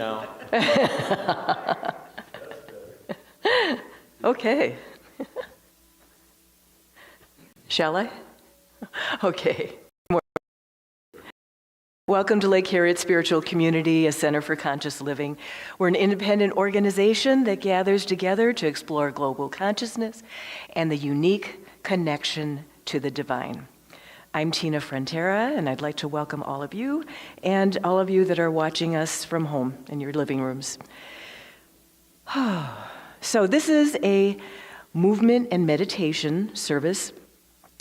now. Okay. Shall I? Okay. Welcome to Lake Harriet Spiritual Community, a center for conscious living. We're an independent organization that gathers together to explore global consciousness and the unique connection to the divine. I'm Tina Frontera, and I'd like to welcome all of you and all of you that are watching us from home in your living rooms. So this is a movement and meditation service.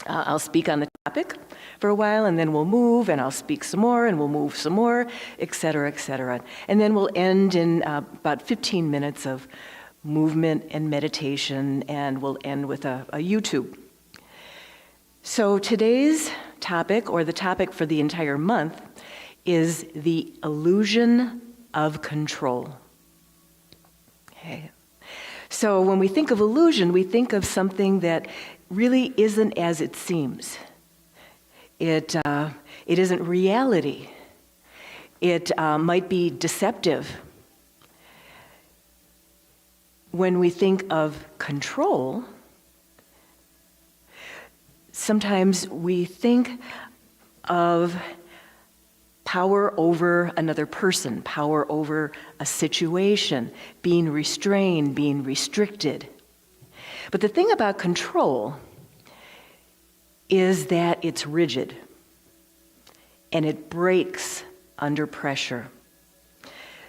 I'll speak on the topic for a while, and then we'll move, and I'll speak some more, and we'll move some more, et cetera, et cetera. And then we'll end in about 15 minutes of movement and meditation, and we'll end with a YouTube. So today's topic, or the topic for the entire month, is the illusion of control. Okay. So when we think of illusion, we think of something that really isn't as it seems. It isn't reality. It might be deceptive. When we think of control, sometimes we think of power over another person, power over a situation, being restrained, being restricted. But the thing about control is that it's rigid and it breaks under pressure.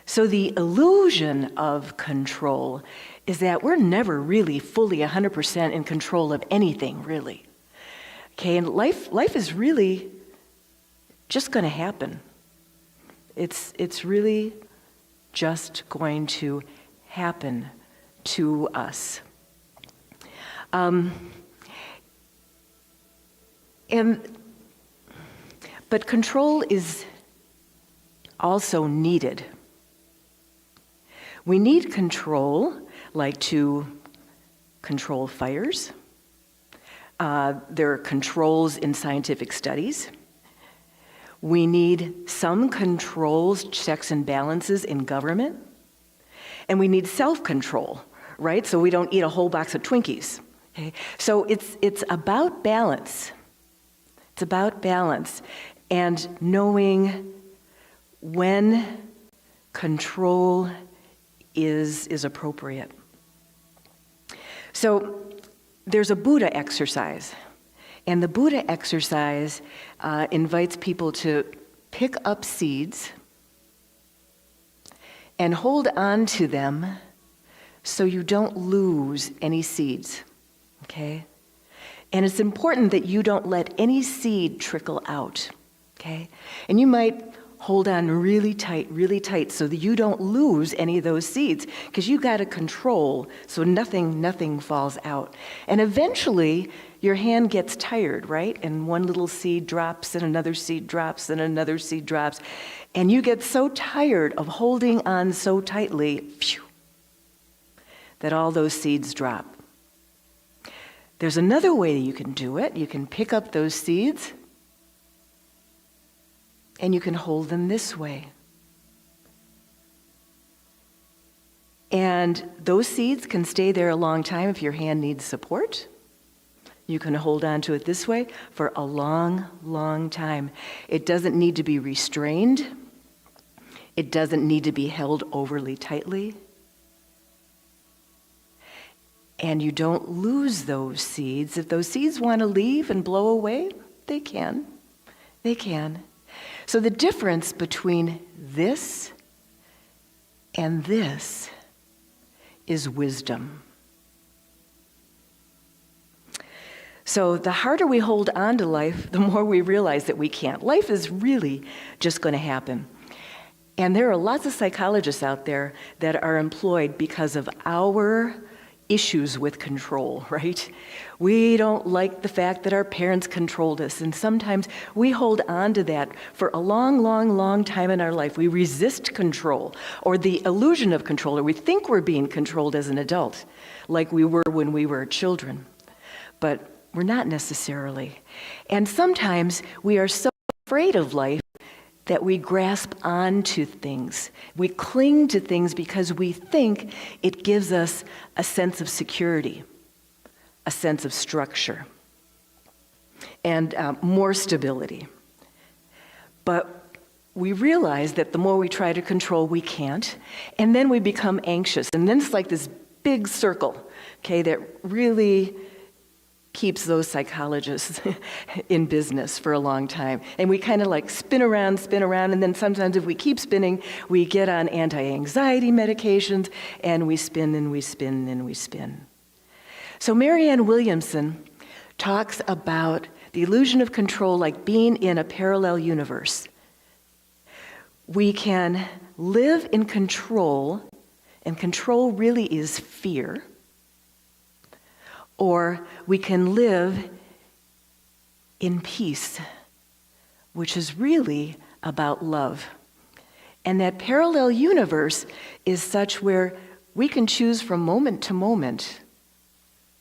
So the illusion of control is that we're never really fully 100% in control of anything, really. Okay, and life is really just going to happen. It's really just going to happen to us. But control is also needed. We need control, like to control fires. There are controls in scientific studies. We need some controls, checks and balances in government. And we need self-control, right? So we don't eat a whole box of Twinkies. Okay? So it's about balance. It's about balance and knowing when control is appropriate. So there's a Buddha exercise, and the Buddha exercise invites people to pick up seeds and hold on to them so you don't lose any seeds, okay? And it's important that you don't let any seed trickle out, okay? And you might hold on really tight so that you don't lose any of those seeds, because you got to control so nothing falls out. And eventually, your hand gets tired, right? And one little seed drops, and another seed drops, and another seed drops. And you get so tired of holding on so tightly, that all those seeds drop. There's another way that you can do it. You can pick up those seeds and you can hold them this way. And those seeds can stay there a long time if your hand needs support. You can hold on to it this way for a long time. It doesn't need to be restrained. It doesn't need to be held overly tightly. And you don't lose those seeds. If those seeds want to leave and blow away, they can. They can. So the difference between this and this is wisdom. So the harder we hold on to life, the more we realize that we can't. Life is really just going to happen. And there are lots of psychologists out there that are employed because of our issues with control, right? We don't like the fact that our parents controlled us, and sometimes we hold on to that for a long time in our life. We resist control, or the illusion of control, or we think we're being controlled as an adult, like we were when we were children. But we're not necessarily. And sometimes we are so afraid of life that we grasp onto things. We cling to things because we think it gives us a sense of security, a sense of structure, and more stability. But we realize that the more we try to control, we can't, and then we become anxious. And then it's like this big circle, okay, that really keeps those psychologists in business for a long time. And we kind of like spin around, and then sometimes if we keep spinning, we get on anti-anxiety medications, and we spin and we spin and we spin. So Marianne Williamson talks about the illusion of control like being in a parallel universe. We can live in control, and control really is fear. Or we can live in peace, which is really about love. And that parallel universe is such where we can choose from moment to moment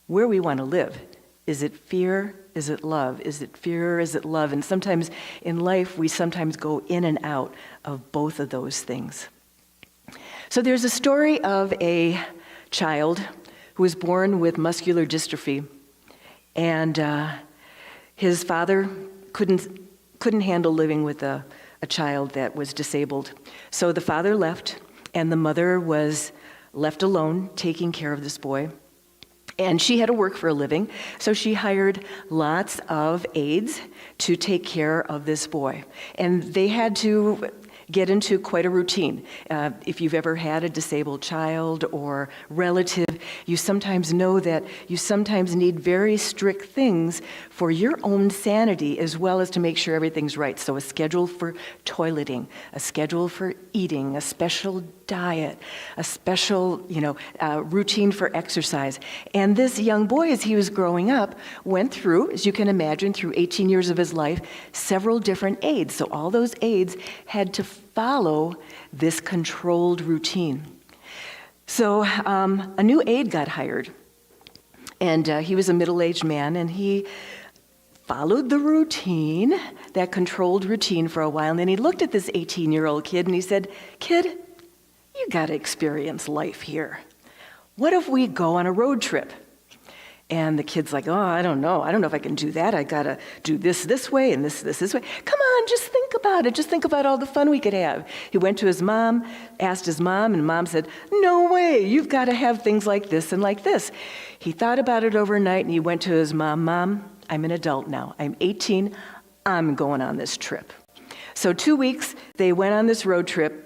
where we want to live. Is it fear? Is it love? Is it fear? Is it love? And sometimes in life, we sometimes go in and out of both of those things. So there's a story of a child who was born with muscular dystrophy, and his father couldn't handle living with a child that was disabled. So the father left, and the mother was left alone taking care of this boy. And she had to work for a living, so she hired lots of aides to take care of this boy. And they had to get into quite a routine. If you've ever had a disabled child or relative, you sometimes know that you sometimes need very strict things for your own sanity as well as to make sure everything's right. So a schedule for toileting, a schedule for eating, a special diet, a special, routine for exercise. And this young boy, as he was growing up, went through, as you can imagine, through 18 years of his life, several different aides. So all those aides had to follow this controlled routine. So a new aide got hired, and he was a middle-aged man, and he followed the routine, that controlled routine for a while, and then he looked at this 18-year-old kid and he said, "Kid, you got to experience life here. What if we go on a road trip?" And the kid's like, "Oh, I don't know if I can do that. I got to do this way and this way." "Come on, just think about it. Just think about all the fun we could have." He went to his mom, asked his mom, and mom said, "No way, you've got to have things like this and like this." He thought about it overnight, and he went to his mom. "Mom, I'm an adult now. I'm 18. I'm going on this trip." So 2 weeks, they went on this road trip,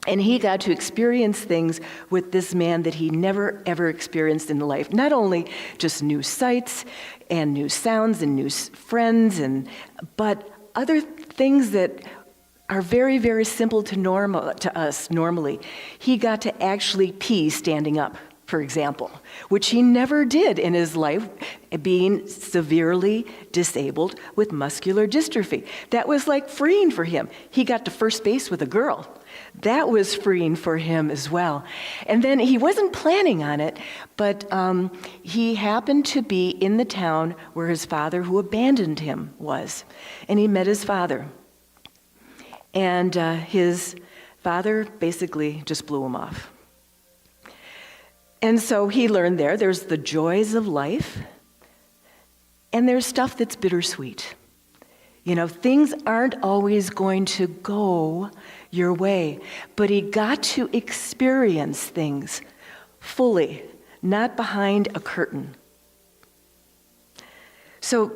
and he got to experience things with this man that he never, ever experienced in life. Not only just new sights and new sounds and new friends, but other things that are very, very simple to us normally. He got to actually pee standing up, for example, which he never did in his life, being severely disabled with muscular dystrophy. That was like freeing for him. He got to first base with a girl. That was freeing for him as well. And then he wasn't planning on it, but he happened to be in the town where his father, who abandoned him, was. And he met his father. And his father basically just blew him off. And so he learned there's the joys of life, and there's stuff that's bittersweet. Things aren't always going to go your way, but he got to experience things fully, not behind a curtain. So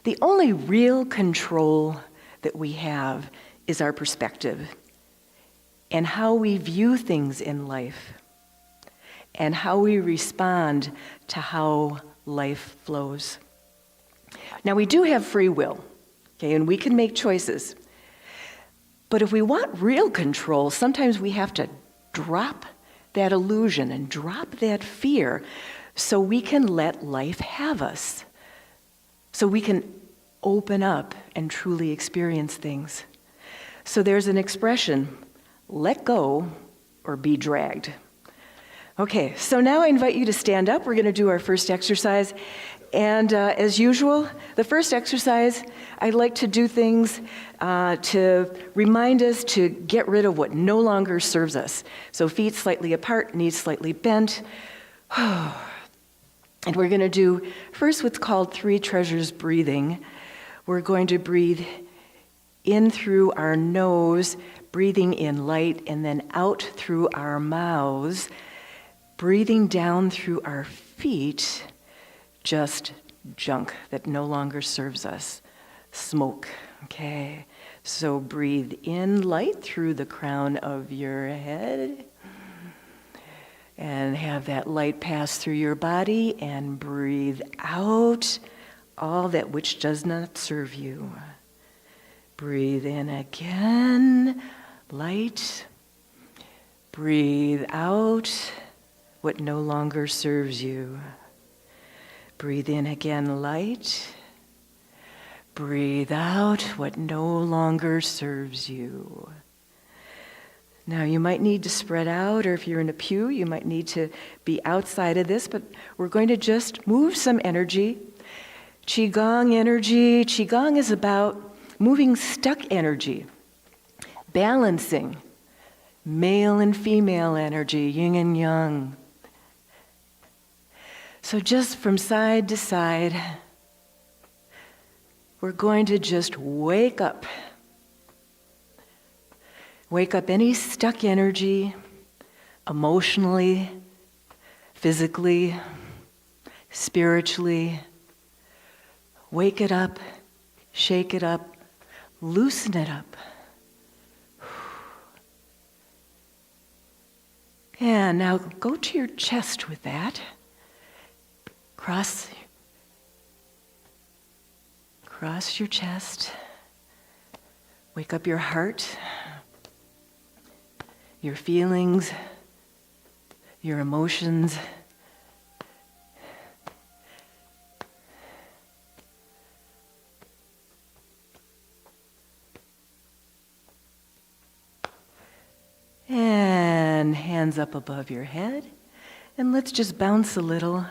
the only real control that we have is our perspective and how we view things in life and how we respond to how life flows. Now, we do have free will, okay, and we can make choices. But if we want real control, sometimes we have to drop that illusion and drop that fear so we can let life have us, so we can open up and truly experience things. So there's an expression, let go or be dragged. Okay, so now I invite you to stand up. We're going to do our first exercise. And as usual, the first exercise, I like to do things to remind us to get rid of what no longer serves us. So feet slightly apart, knees slightly bent. And we're going to do first what's called 3 treasures breathing. We're going to breathe in through our nose, breathing in light, and then out through our mouths, breathing down through our feet, just junk that no longer serves us. Smoke, okay? So breathe in light through the crown of your head, and have that light pass through your body, and breathe out all that which does not serve you. Breathe in again, light. Breathe out what no longer serves you. Breathe in again, light. Breathe out what no longer serves you. Now, you might need to spread out, or if you're in a pew, you might need to be outside of this, but we're going to just move some energy. Qigong energy. Qigong is about moving stuck energy, balancing male and female energy, yin and yang. So just from side to side, we're going to just wake up. Wake up any stuck energy, emotionally, physically, spiritually. Wake it up, shake it up, loosen it up. And now go to your chest with that. Cross your chest. Wake up your heart, your feelings, your emotions. And hands up above your head. And let's just bounce a little.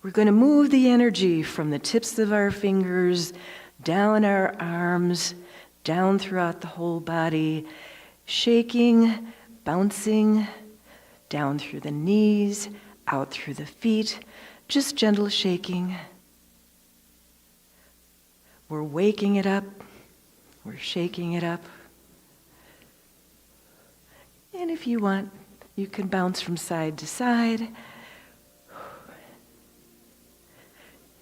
We're going to move the energy from the tips of our fingers, down our arms, down throughout the whole body, shaking, bouncing, down through the knees, out through the feet, just gentle shaking. We're waking it up, we're shaking it up. And if you want, you can bounce from side to side.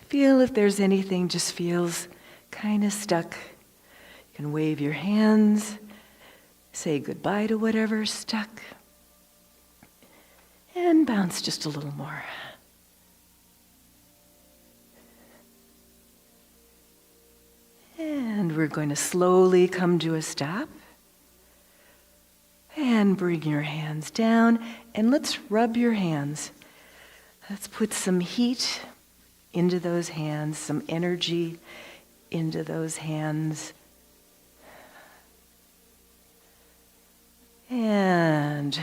Feel if there's anything just feels kind of stuck. You can wave your hands, say goodbye to whatever's stuck, and bounce just a little more. And we're going to slowly come to a stop. And bring your hands down, and let's rub your hands. Let's put some heat into those hands, some energy into those hands. And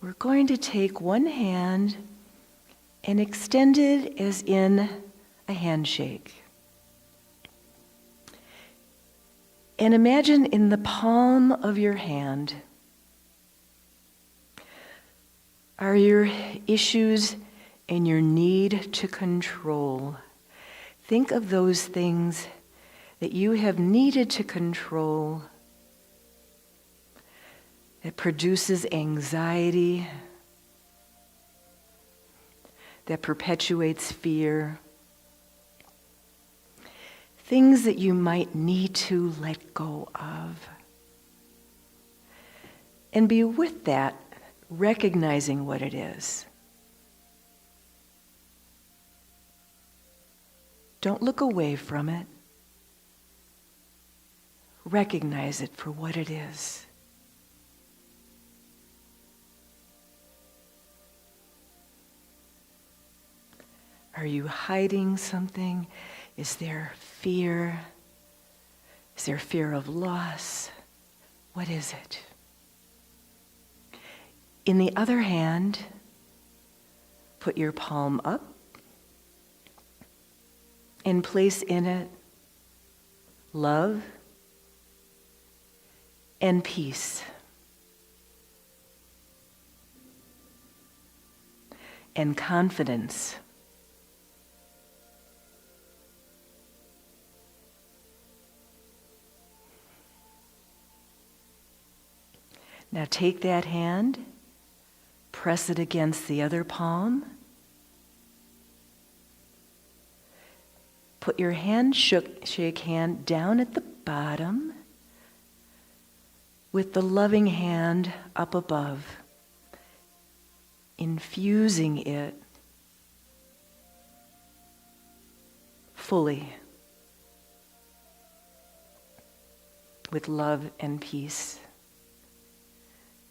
we're going to take one hand and extend it as in a handshake. And imagine in the palm of your hand are your issues and your need to control. Think of those things that you have needed to control that produces anxiety, that perpetuates fear. Things that you might need to let go of. And be with that, recognizing what it is. Don't look away from it. Recognize it for what it is. Are you hiding something? Is there fear? Is there fear of loss? What is it? In the other hand, put your palm up and place in it love and peace and confidence. Now take that hand, press it against the other palm. Put your shake hand down at the bottom with the loving hand up above, infusing it fully with love and peace.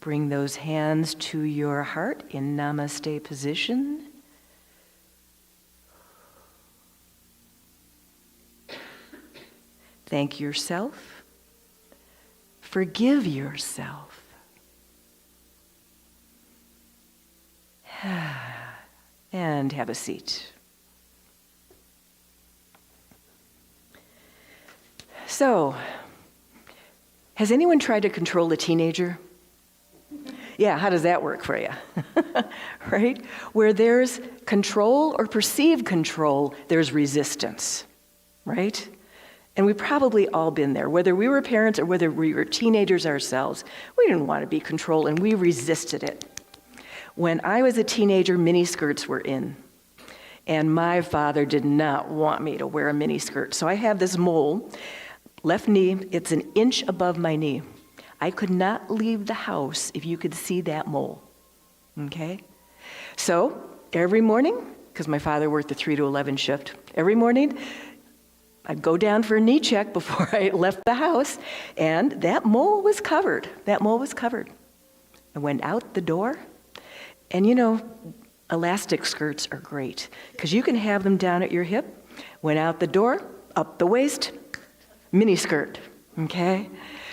Bring those hands to your heart in Namaste position. Thank yourself. Forgive yourself. And have a seat. So, has anyone tried to control a teenager? Yeah, how does that work for you? Right? Where there's control or perceived control, there's resistance, right? And we've probably all been there, whether we were parents or whether we were teenagers ourselves. We didn't want to be controlled, and we resisted it. When I was a teenager, miniskirts were in. And my father did not want me to wear a miniskirt. So I have this mole, left knee, it's an inch above my knee. I could not leave the house if you could see that mole, okay? So every morning, because my father worked the 3 to 11 shift, every morning I'd go down for a knee check before I left the house, and that mole was covered. That mole was covered. I went out the door, and you know, elastic skirts are great, because you can have them down at your hip, went out the door, up the waist, mini skirt, okay?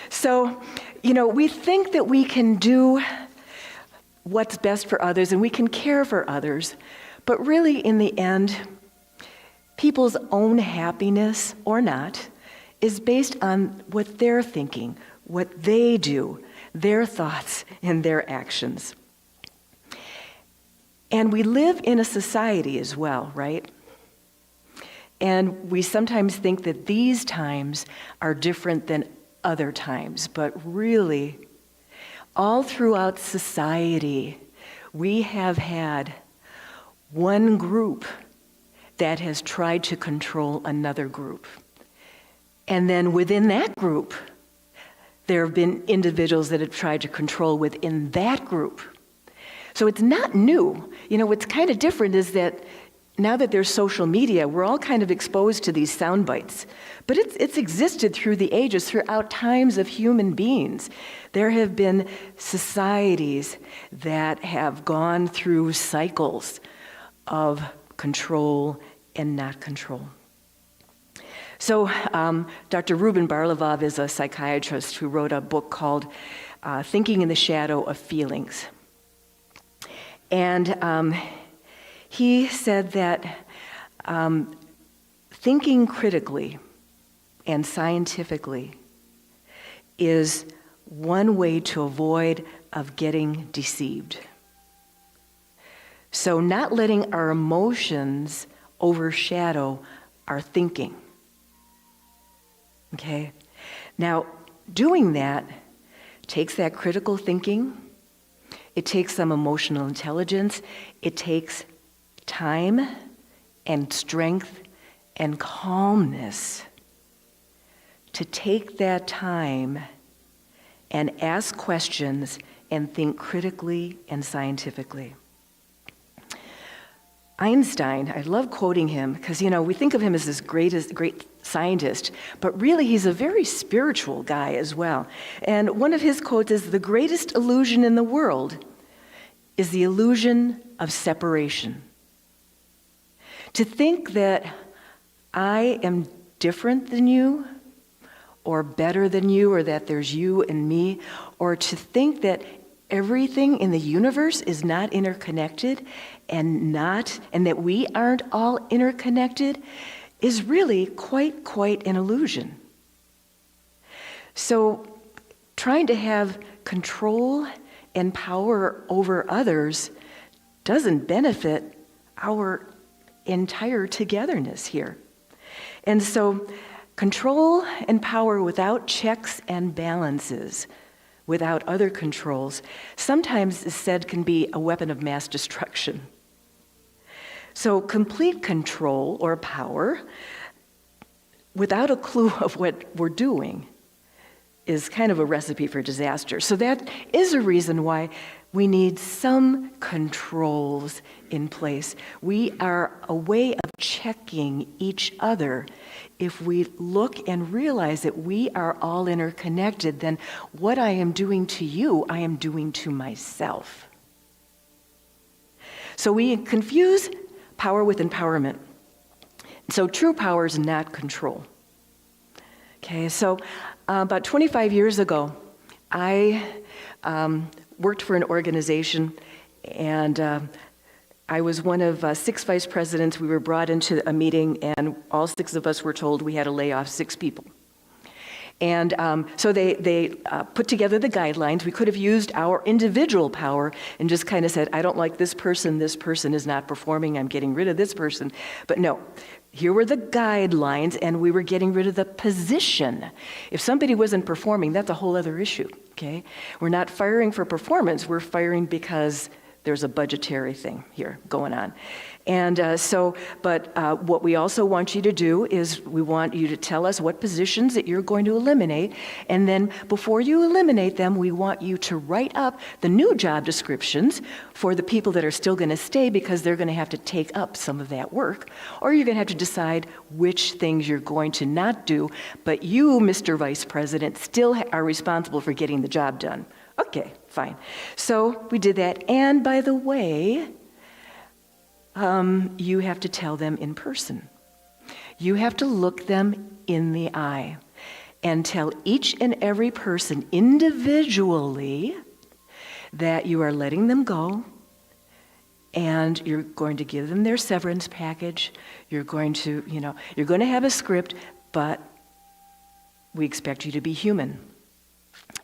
So, you know, we think that we can do what's best for others and we can care for others, but really in the end, people's own happiness or not is based on what they're thinking, what they do, their thoughts and their actions. And we live in a society as well, right? And we sometimes think that these times are different than other times, but really, all throughout society, we have had one group that has tried to control another group. And then within that group, there have been individuals that have tried to control within that group. So it's not new. You know, what's kind of different is that now that there's social media, we're all kind of exposed to these sound bites. But it's existed through the ages, throughout times of human beings. There have been societies that have gone through cycles of control and not control. So Dr. Ruben Barlavov is a psychiatrist who wrote a book called Thinking in the Shadow of Feelings. And he said that thinking critically and scientifically is one way to avoid of getting deceived. So not letting our emotions overshadow our thinking. Okay? Now, doing that takes that critical thinking, it takes some emotional intelligence, it takes time and strength and calmness to take that time and ask questions and think critically and scientifically. Einstein, I love quoting him because, you know, we think of him as this great scientist, but really he's a very spiritual guy as well. And one of his quotes is, "The greatest illusion in the world is the illusion of separation." To think that I am different than you, or better than you, or that there's you and me, or to think that everything in the universe is not interconnected and that we aren't all interconnected is really quite an illusion. So trying to have control and power over others doesn't benefit our entire togetherness here. And so control and power without checks and balances, without other controls, sometimes is said can be a weapon of mass destruction. So complete control or power without a clue of what we're doing is kind of a recipe for disaster. So that is a reason why we need some controls in place. We are a way of checking each other. If we look and realize that we are all interconnected, then what I am doing to you, I am doing to myself. So we confuse power with empowerment. So true power is not control. Okay, so about 25 years ago, I worked for an organization, and I was one of 6 vice presidents. We were brought into a meeting, and all 6 of us were told we had to lay off 6 people. And so they put together the guidelines. We could have used our individual power and just kind of said, I don't like this person is not performing, I'm getting rid of this person. But no, here were the guidelines, and we were getting rid of the position. If somebody wasn't performing, that's a whole other issue, okay? We're not firing for performance, we're firing because there's a budgetary thing here going on. And but what we also want you to do is we want you to tell us what positions that you're going to eliminate. And then before you eliminate them, we want you to write up the new job descriptions for the people that are still going to stay, because they're going to have to take up some of that work. Or you're going to have to decide which things you're going to not do. But you, Mr. Vice President, still are responsible for getting the job done. Okay, fine. So we did that. And by the way, you have to tell them in person. You have to look them in the eye and tell each and every person individually that you are letting them go, and you're going to give them their severance package. You're going to, you're going to have a script, but we expect you to be human.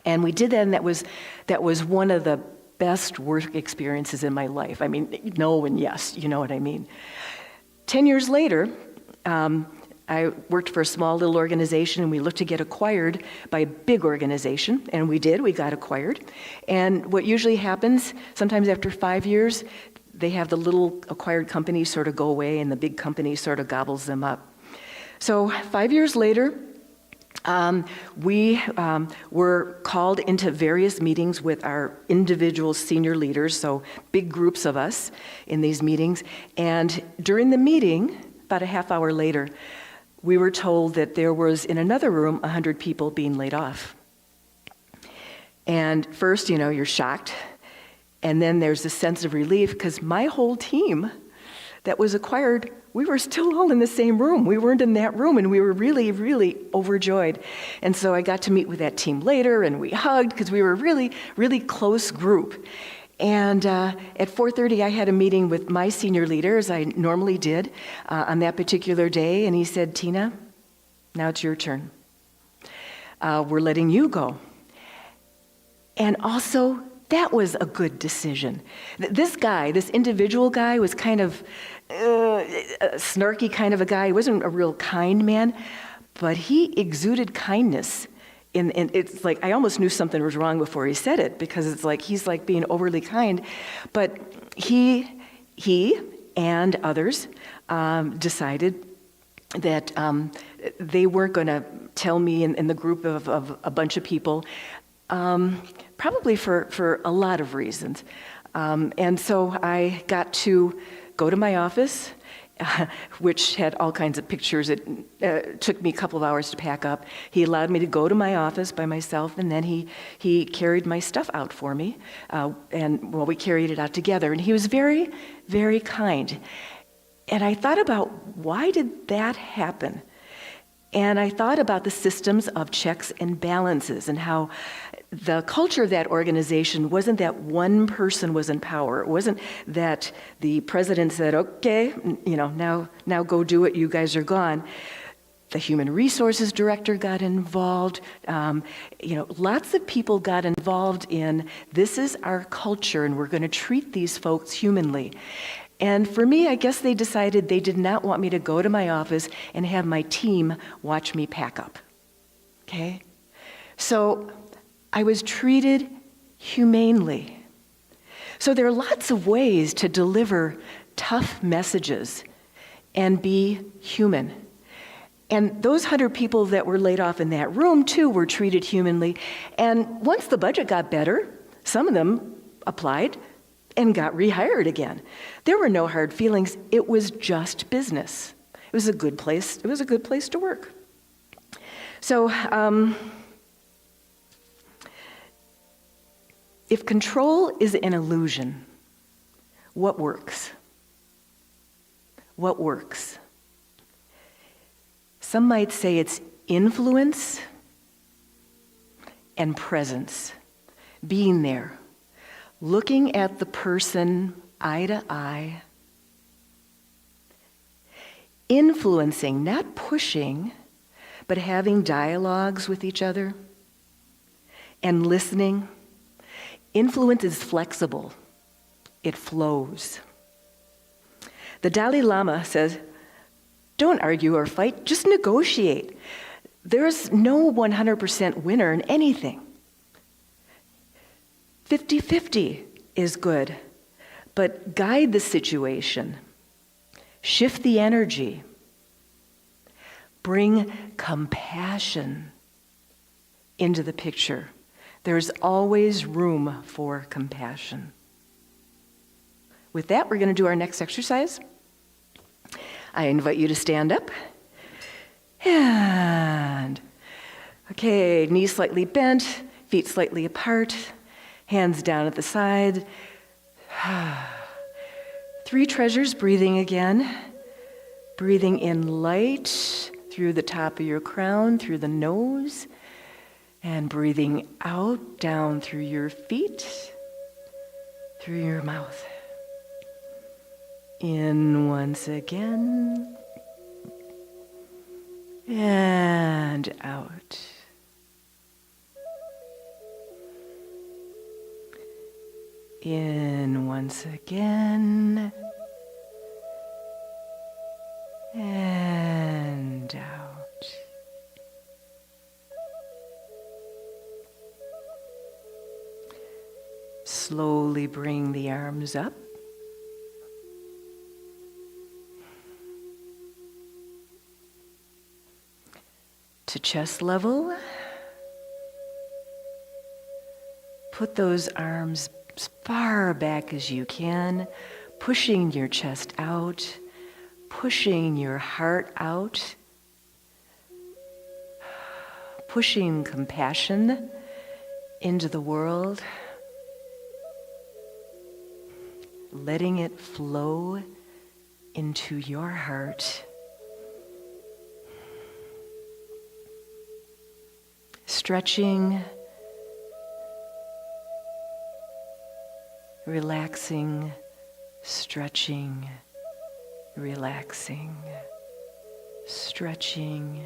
And we did that, and that was one of the best work experiences in my life. I mean, no and yes, you know what I mean. 10 years later, I worked for a small little organization, and we looked to get acquired by a big organization, and we did. We got acquired. And what usually happens, sometimes after 5 years, they have the little acquired company sort of go away, and the big company sort of gobbles them up. So 5 years later, we were called into various meetings with our individual senior leaders, so big groups of us in these meetings. And during the meeting, about a half hour later, we were told that there was, in another room, 100 people being laid off. And first, you're shocked. And then there's a sense of relief, because my whole team that was acquired, we were still all in the same room. We weren't in that room, and we were really, really overjoyed. And so I got to meet with that team later, and we hugged, because we were a really, really close group. And at 4:30, I had a meeting with my senior leader, as I normally did on that particular day, and he said, Tina, now it's your turn. We're letting you go. And also, that was a good decision. This guy, this individual guy, was kind of a snarky kind of a guy. He wasn't a real kind man, but he exuded kindness. And it's like I almost knew something was wrong before he said it, because it's like he's like being overly kind. But he and others decided that they weren't going to tell me in the group of a bunch of people, probably for a lot of reasons. And so I got to go to my office, which had all kinds of pictures. It took me a couple of hours to pack up. He allowed me to go to my office by myself, and then he carried my stuff out for me, and we carried it out together. And he was very, very kind. And I thought about, why did that happen? And I thought about the systems of checks and balances, and how the culture of that organization wasn't that one person was in power. It wasn't that the president said, okay, now go do it, you guys are gone. The human resources director got involved. Lots of people got involved in, this is our culture and we're going to treat these folks humanly. And for me, I guess they decided they did not want me to go to my office and have my team watch me pack up. Okay? So I was treated humanely. So there are lots of ways to deliver tough messages and be human. And those 100 people that were laid off in that room, too, were treated humanly. And once the budget got better, some of them applied and got rehired again. There were no hard feelings. It was just business. It was a good place. It was a good place to work. So, if control is an illusion, what works? What works? Some might say it's influence and presence, being there, looking at the person eye to eye, influencing, not pushing, but having dialogues with each other and listening. Influence is flexible. It flows. The Dalai Lama says, don't argue or fight, just negotiate. There's no 100% winner in anything. 50-50 is good, but guide the situation. Shift the energy. Bring compassion into the picture. There's always room for compassion. With that, we're going to do our next exercise. I invite you to stand up. And, okay, knees slightly bent, feet slightly apart, hands down at the side. 3 treasures, breathing again. Breathing in light through the top of your crown, through the nose. And breathing out, down through your feet, through your mouth. In once again. And out. In once again. And out. Slowly bring the arms up. To chest level. Put those arms as far back as you can, pushing your chest out, pushing your heart out, pushing compassion into the world, letting it flow into your heart. Stretching, relaxing, stretching, relaxing, stretching,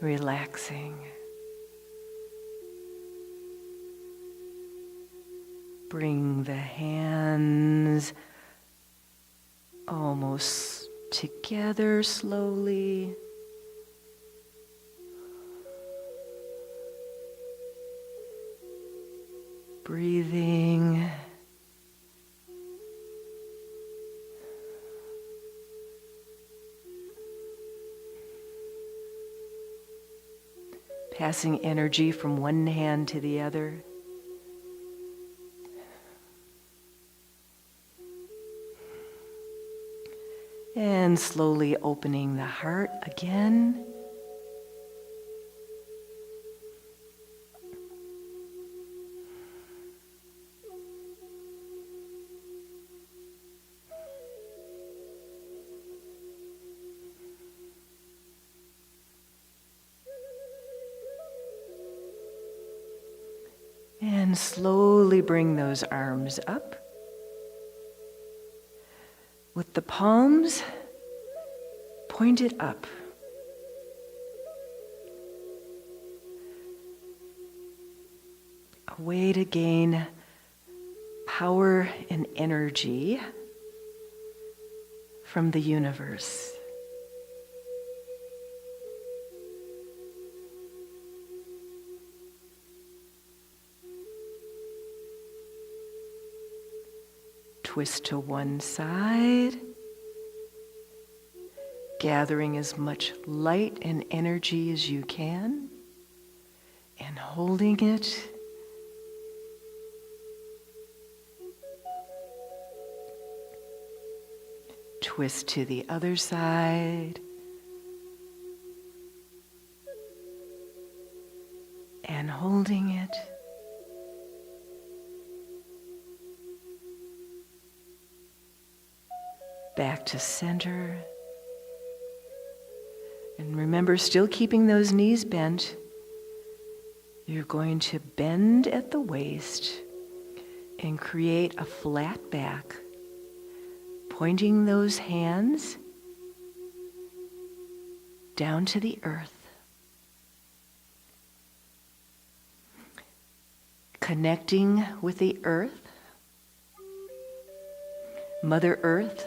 relaxing. Bring the hands almost together slowly. Breathing. Passing energy from one hand to the other. And slowly opening the heart again. And slowly bring those arms up with the palms pointed up. A way to gain power and energy from the universe. Twist to one side, gathering as much light and energy as you can, and holding it. Twist to the other side, and holding it. Back to center. And remember, still keeping those knees bent, you're going to bend at the waist and create a flat back, pointing those hands down to the earth. Connecting with the earth, Mother Earth,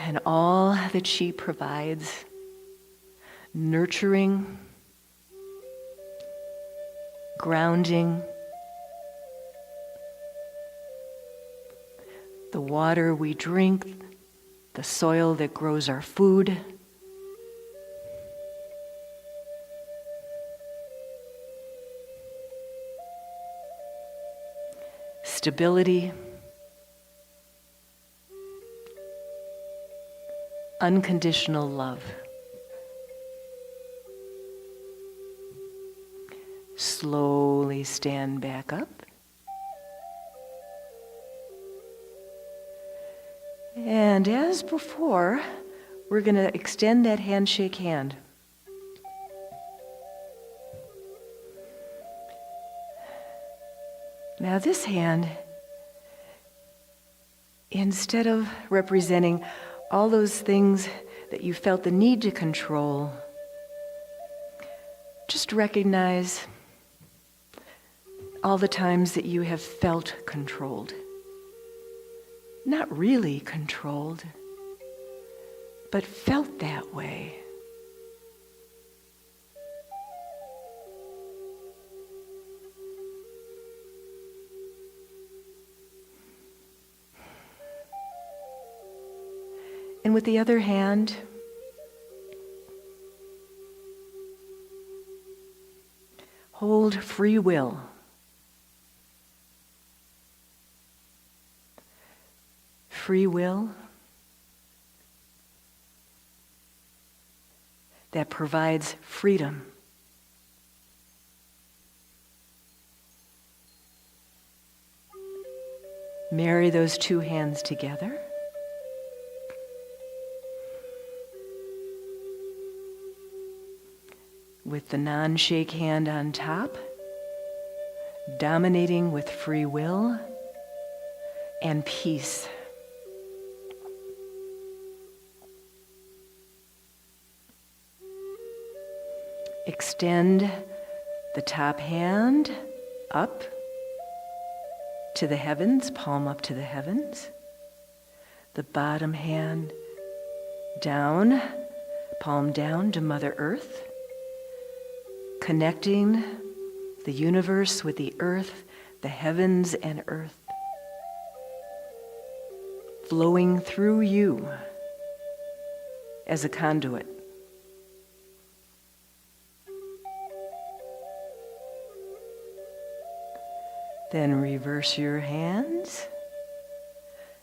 and all that she provides, nurturing, grounding, the water we drink, the soil that grows our food, stability, unconditional love. Slowly stand back up. And as before, we're going to extend that handshake hand. Now this hand, instead of representing all those things that you felt the need to control, just recognize all the times that you have felt controlled. Not really controlled, but felt that way. And with the other hand, hold free will. Free will that provides freedom. Marry those two hands together. With the non-shake hand on top, dominating with free will and peace. Extend the top hand up to the heavens, palm up to the heavens. The bottom hand down, palm down to Mother Earth. Connecting the universe with the earth, the heavens and earth. Flowing through you as a conduit. Then reverse your hands,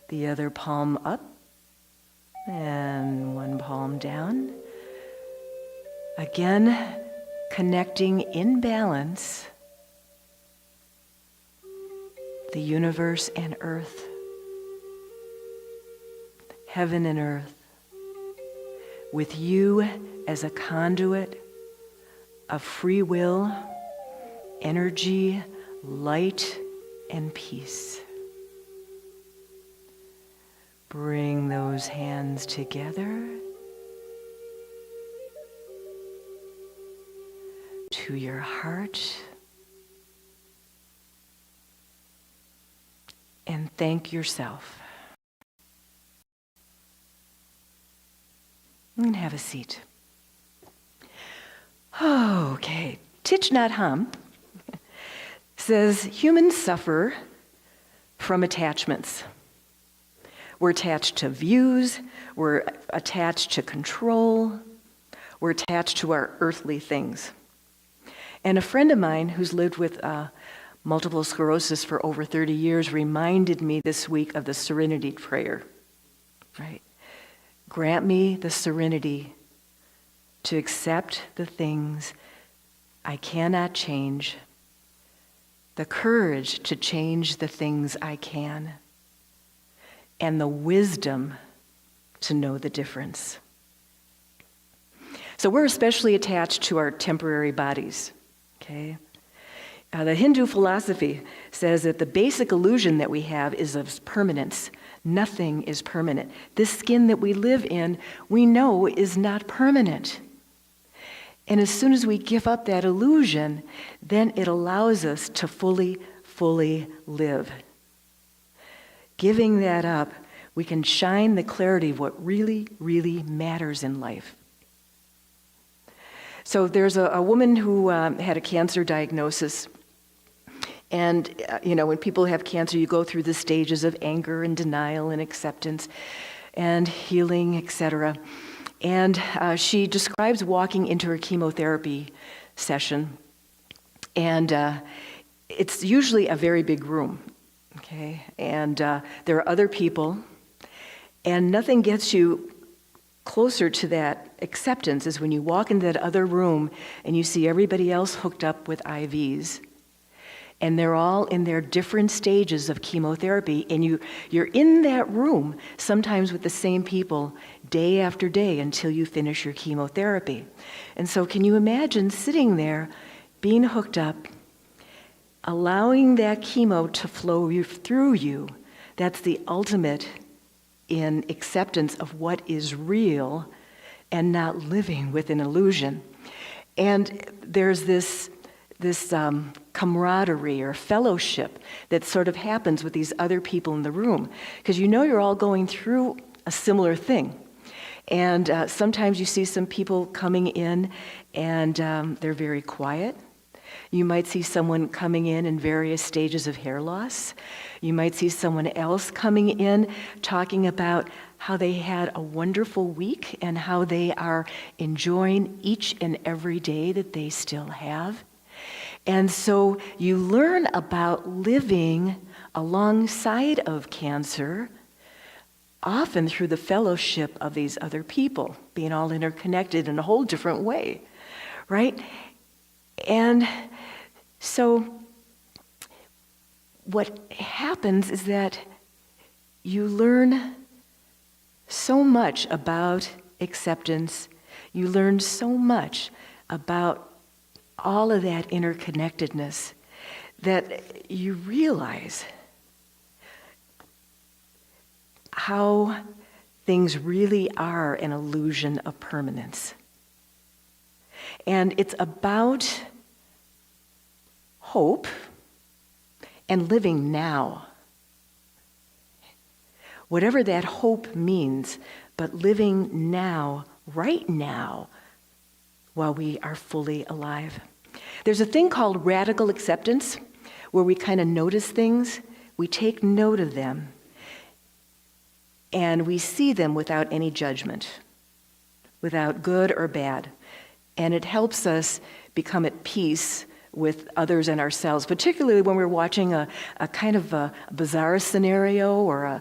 the other palm up and one palm down. Again, connecting in balance the universe and earth, heaven and earth, with you as a conduit of free will energy, light, and peace. Bring those hands together to your heart and thank yourself. And have a seat. Okay, Thich Nhat Hanh says humans suffer from attachments. We're attached to views, we're attached to control, we're attached to our earthly things. And a friend of mine who's lived with multiple sclerosis for over 30 years reminded me this week of the serenity prayer, right? Grant me the serenity to accept the things I cannot change, the courage to change the things I can, and the wisdom to know the difference. So we're especially attached to our temporary bodies, okay? The Hindu philosophy says that the basic illusion that we have is of permanence. Nothing is permanent. This skin that we live in, we know is not permanent. And as soon as we give up that illusion, then it allows us to fully live. Giving that up, we can shine the clarity of what really matters in life. So there's a woman who had a cancer diagnosis. And, when people have cancer, you go through the stages of anger and denial and acceptance and healing, etc. And she describes walking into her chemotherapy session. And it's usually a very big room, okay? And there are other people. And nothing gets you closer to that acceptance is when you walk into that other room and you see everybody else hooked up with IVs. And they're all in their different stages of chemotherapy, and you're in that room, sometimes with the same people, day after day until you finish your chemotherapy. And so can you imagine sitting there, being hooked up, allowing that chemo to flow through you? That's the ultimate in acceptance of what is real and not living with an illusion. And there's this camaraderie or fellowship that sort of happens with these other people in the room, because you're all going through a similar thing. And sometimes you see some people coming in and they're very quiet. You might see someone coming in various stages of hair loss. You might see someone else coming in talking about how they had a wonderful week and how they are enjoying each and every day that they still have. And so you learn about living alongside of cancer, often through the fellowship of these other people, being all interconnected in a whole different way, right? And so what happens is that you learn so much about acceptance. You learn so much about all of that interconnectedness that you realize how things really are an illusion of permanence. And it's about hope and living now. Whatever that hope means, but living now, right now, while we are fully alive. There's a thing called radical acceptance, where we kind of notice things, we take note of them, and we see them without any judgment, without good or bad. And it helps us become at peace with others and ourselves, particularly when we're watching a kind of a bizarre scenario or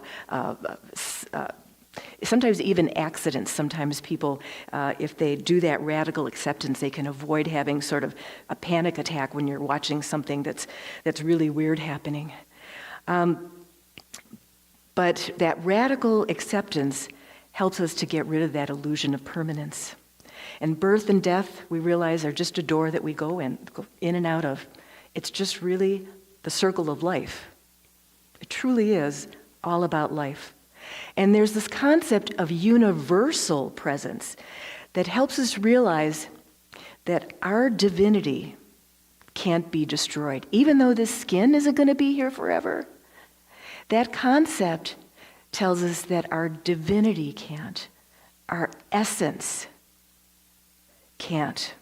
sometimes even accidents. Sometimes people, if they do that radical acceptance, they can avoid having sort of a panic attack when you're watching something that's really weird happening. But that radical acceptance helps us to get rid of that illusion of permanence. And birth and death, we realize, are just a door that we go in and out of. It's just really the circle of life. It truly is all about life. And there's this concept of universal presence that helps us realize that our divinity can't be destroyed. Even though this skin isn't going to be here forever, that concept tells us that our divinity can't, our essence can't.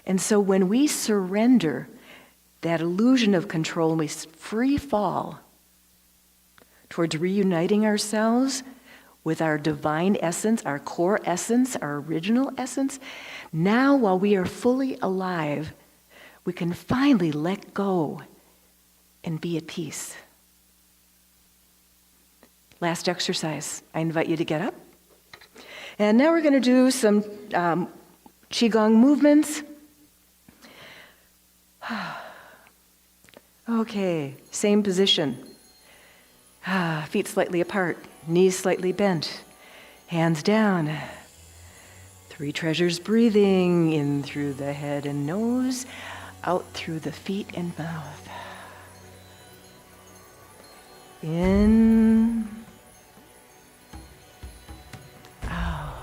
And so when we surrender that illusion of control and we free fall towards reuniting ourselves with our divine essence, our core essence, our original essence, now while we are fully alive, we can finally let go and be at peace. Last exercise. I invite you to get up. And now we're going to do some Qigong movements. Okay, same position. Feet slightly apart, knees slightly bent, hands down. 3 treasures breathing in through the head and nose, out through the feet and mouth. In, out.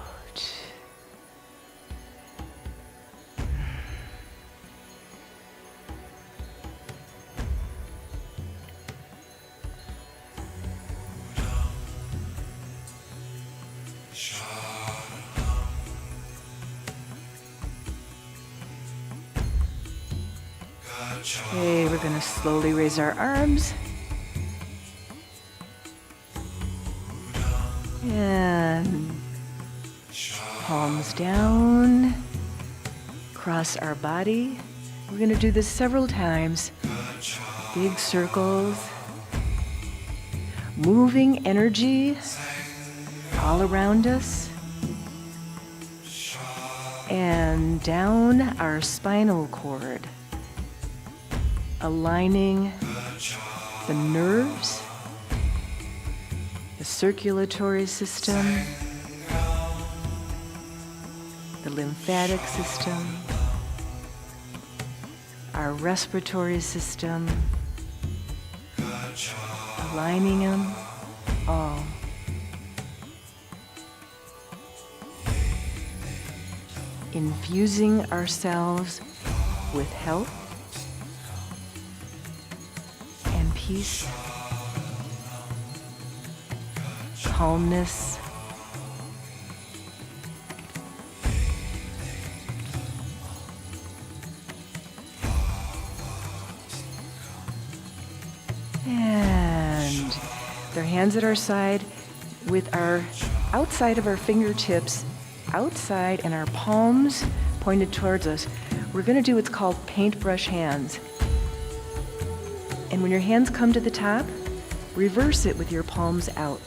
Okay, we're going to slowly raise our arms. And palms down, cross our body. We're going to do this several times. Big circles. Moving energy all around us. And down our spinal cord. Aligning the nerves, the circulatory system, the lymphatic system, our respiratory system, aligning them all. Infusing ourselves with health, peace, calmness, and their hands at our side with our outside of our fingertips, outside and our palms pointed towards us. We're going to do what's called paintbrush hands. And when your hands come to the top, reverse it with your palms out.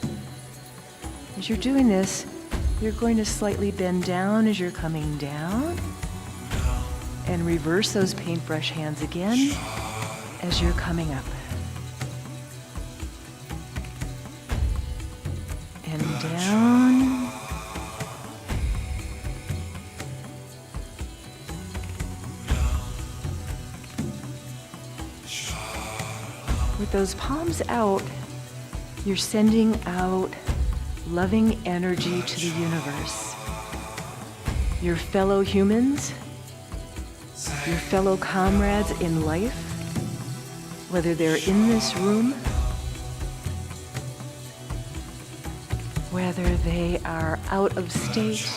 As you're doing this, you're going to slightly bend down as you're coming down, and reverse those paintbrush hands again as you're coming up. And down. With those palms out, you're sending out loving energy to the universe. Your fellow humans, your fellow comrades in life, whether they're in this room, whether they are out of state,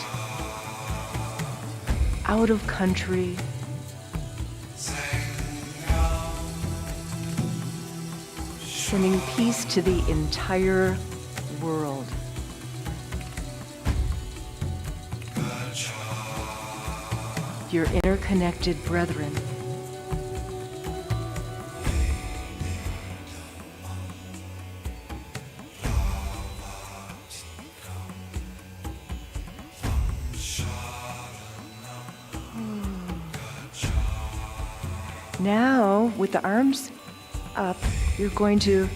out of country, sending peace to the entire world. Your interconnected brethren. Now, with the arms up, you're going to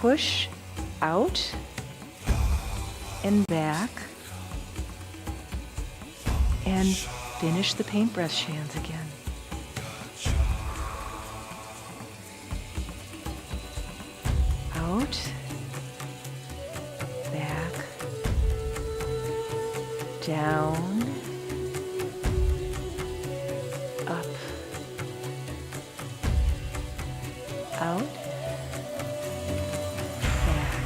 push out and back and finish the paintbrush hands again. down, up, out, back,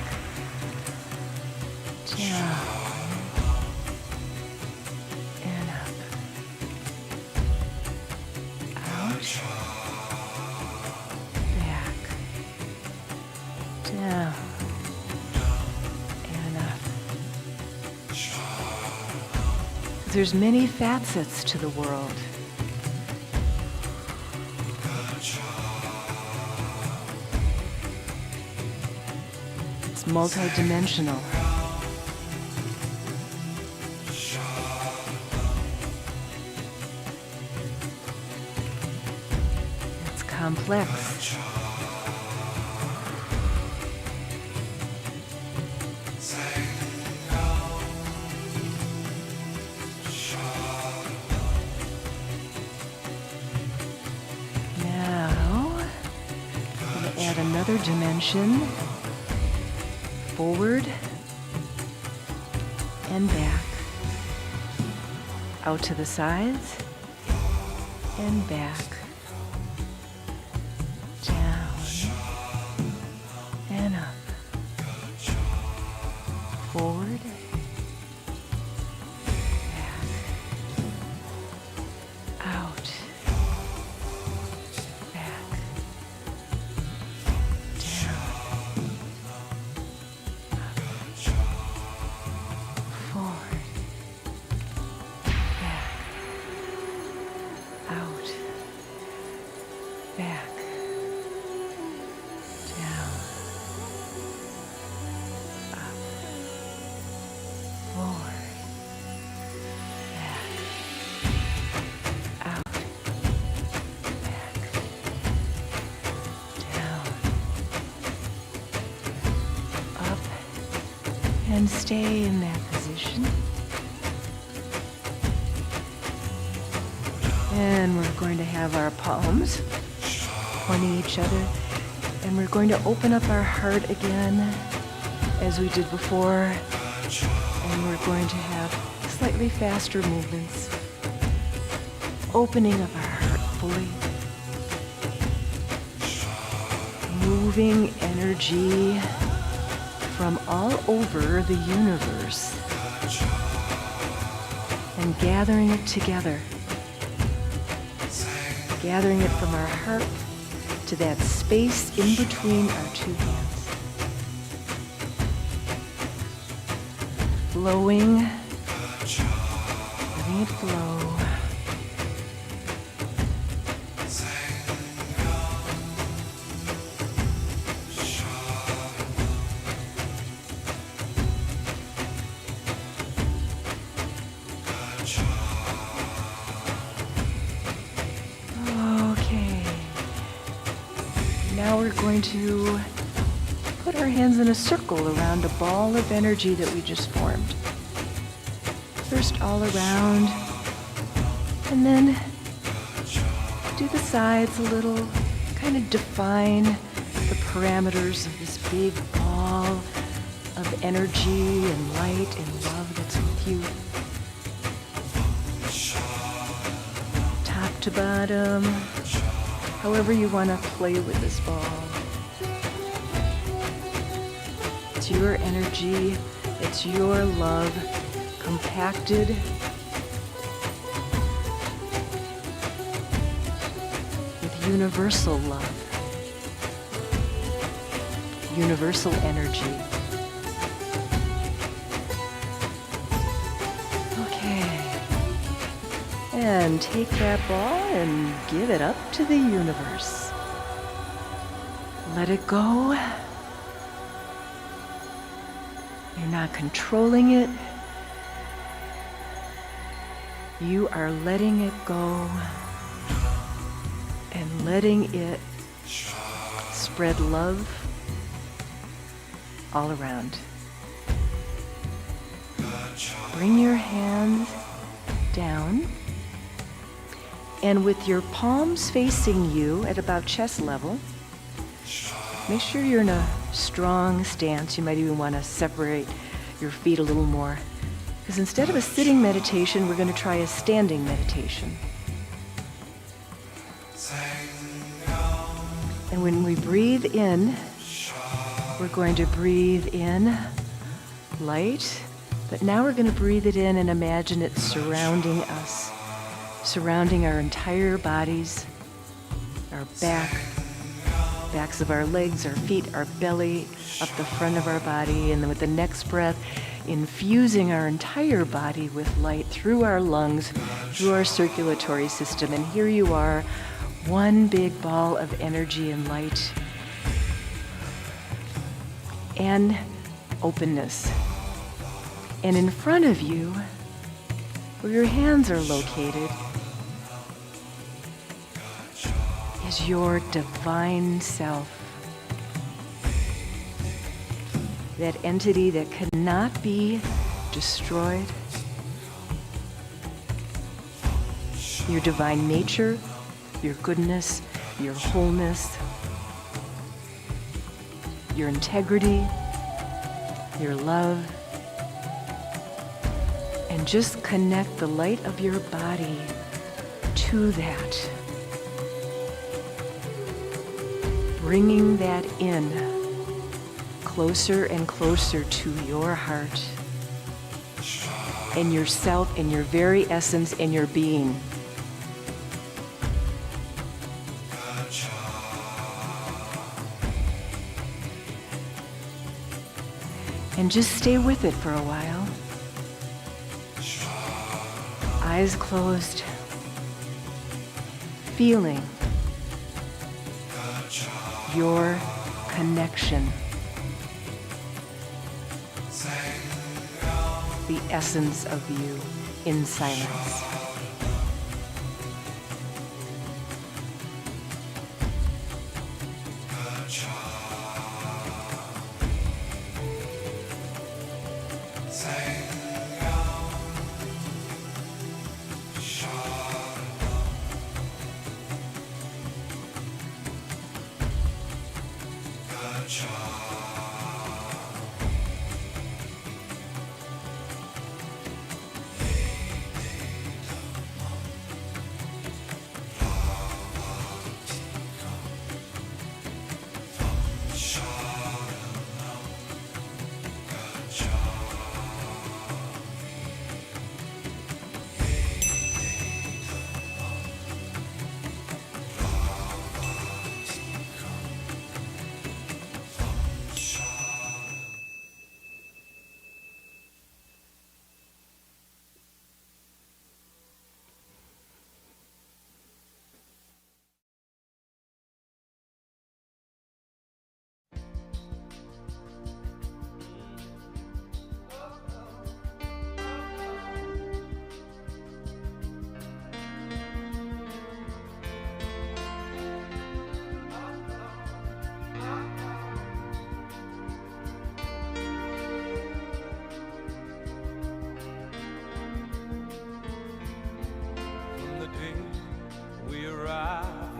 down, and up, out, back, down, and up. There's many facets to the world. It's multidimensional. It's complex. Add another dimension, forward and back, out to the sides and back, down and up, forward, back, out, back, down, up, forward, back, out, back, down, up, and stay in that position. And we're going to have our palms pointing each other, and we're going to open up our heart again as we did before, and we're going to have slightly faster movements, opening up our heart fully, moving energy from all over the universe and gathering it together, gathering it from our heart to that space in between our two hands. Flowing, letting it flow. Now we're going to put our hands in a circle around a ball of energy that we just formed. First all around, and then do the sides a little, kind of define the parameters of this big ball of energy and light and love that's with you. Top to bottom. However you want to play with this ball. It's your energy, it's your love, compacted with universal love, universal energy. And take that ball and give it up to the universe. Let it go. You're not controlling it. You are letting it go and letting it spread love all around. Bring your hands down. And with your palms facing you at about chest level, make sure you're in a strong stance. You might even want to separate your feet a little more. is instead of a sitting meditation, we're going to try a standing meditation. And when we breathe in, we're going to breathe in light, but now we're going to breathe it in and imagine it surrounding us, surrounding our entire bodies, our backs of our legs, our feet, our belly, up the front of our body, and then with the next breath, infusing our entire body with light through our lungs, through our circulatory system. And here you are, one big ball of energy and light and openness. And in front of you, where your hands are located, is your divine self. That entity that cannot be destroyed. Your divine nature, your goodness, your wholeness, your integrity, your love. And just connect the light of your body to that. Bringing that in closer and closer to your heart and yourself and your very essence and your being. And just stay with it for a while. Eyes closed, feeling your connection, the essence of you in silence.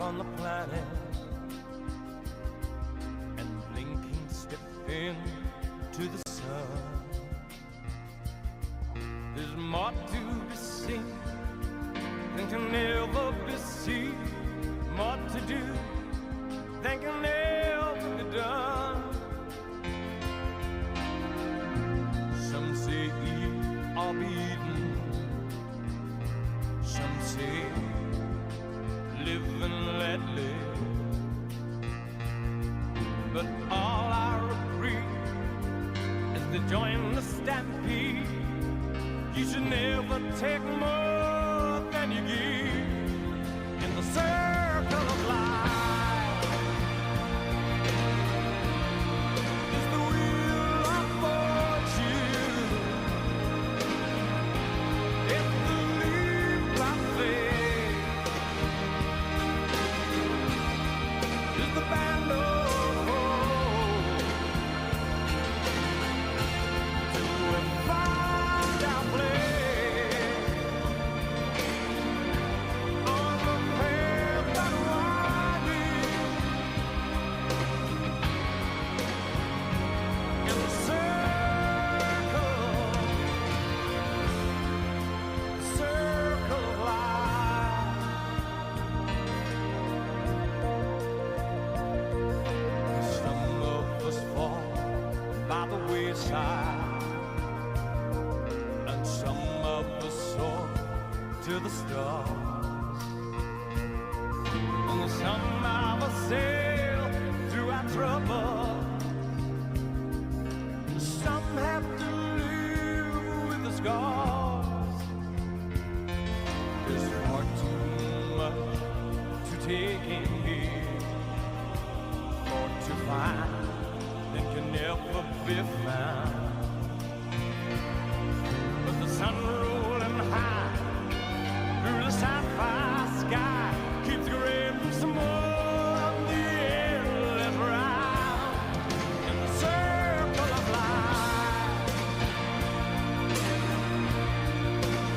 On the planet and blinking step into the sun. There's more to be seen than can ever be seen, more to do than can ever be done. Some say eat or be eaten, some say live and let live, but all I agree is to join the stampede. You should never take more than you give in the circle of life. It's the wheel of fortune, it's the leap of faith. The band of hope to find our place. you find that can never be found. But the sun rolling high through the sapphire sky keeps grading some more of the endless round in the circle of life.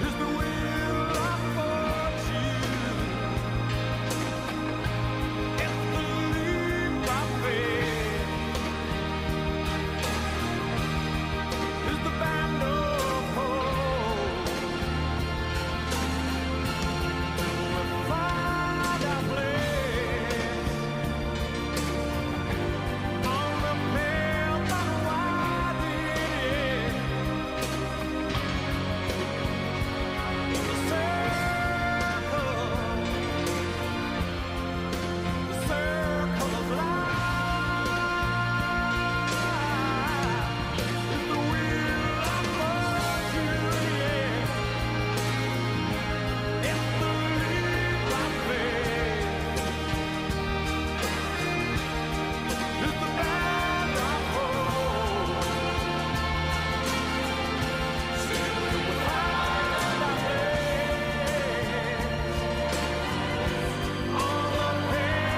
Is the wheel of fortune? It's the leap of faith. Is the band of hope? We find our place on the path unwinding. The circle of life is the wheel of fortune. It's the leap of faith. It's the band of hope. Sing we find our place on the path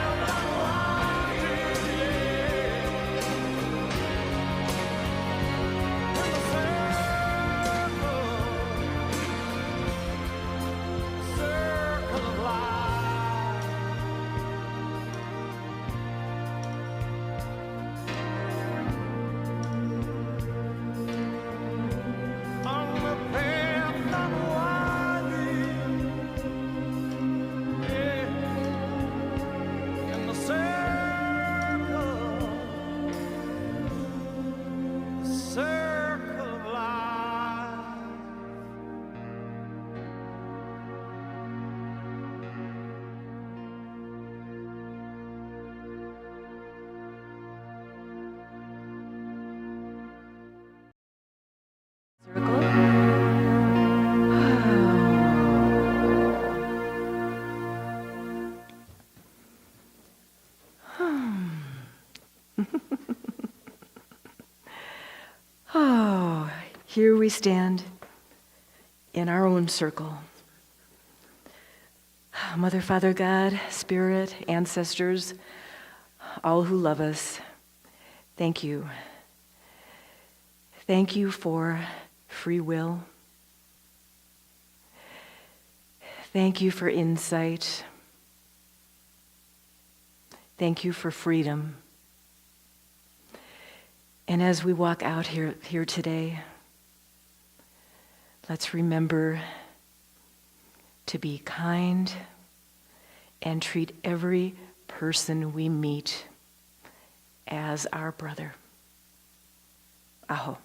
circle of life. On the path unwinding, yeah, in the circle of life. Oh, here we stand in our own circle. Mother, Father, God, Spirit, ancestors, all who love us, thank you. Thank you for free will. Thank you for insight. Thank you for freedom. And as we walk out here today, let's remember to be kind and treat every person we meet as our brother. Aho.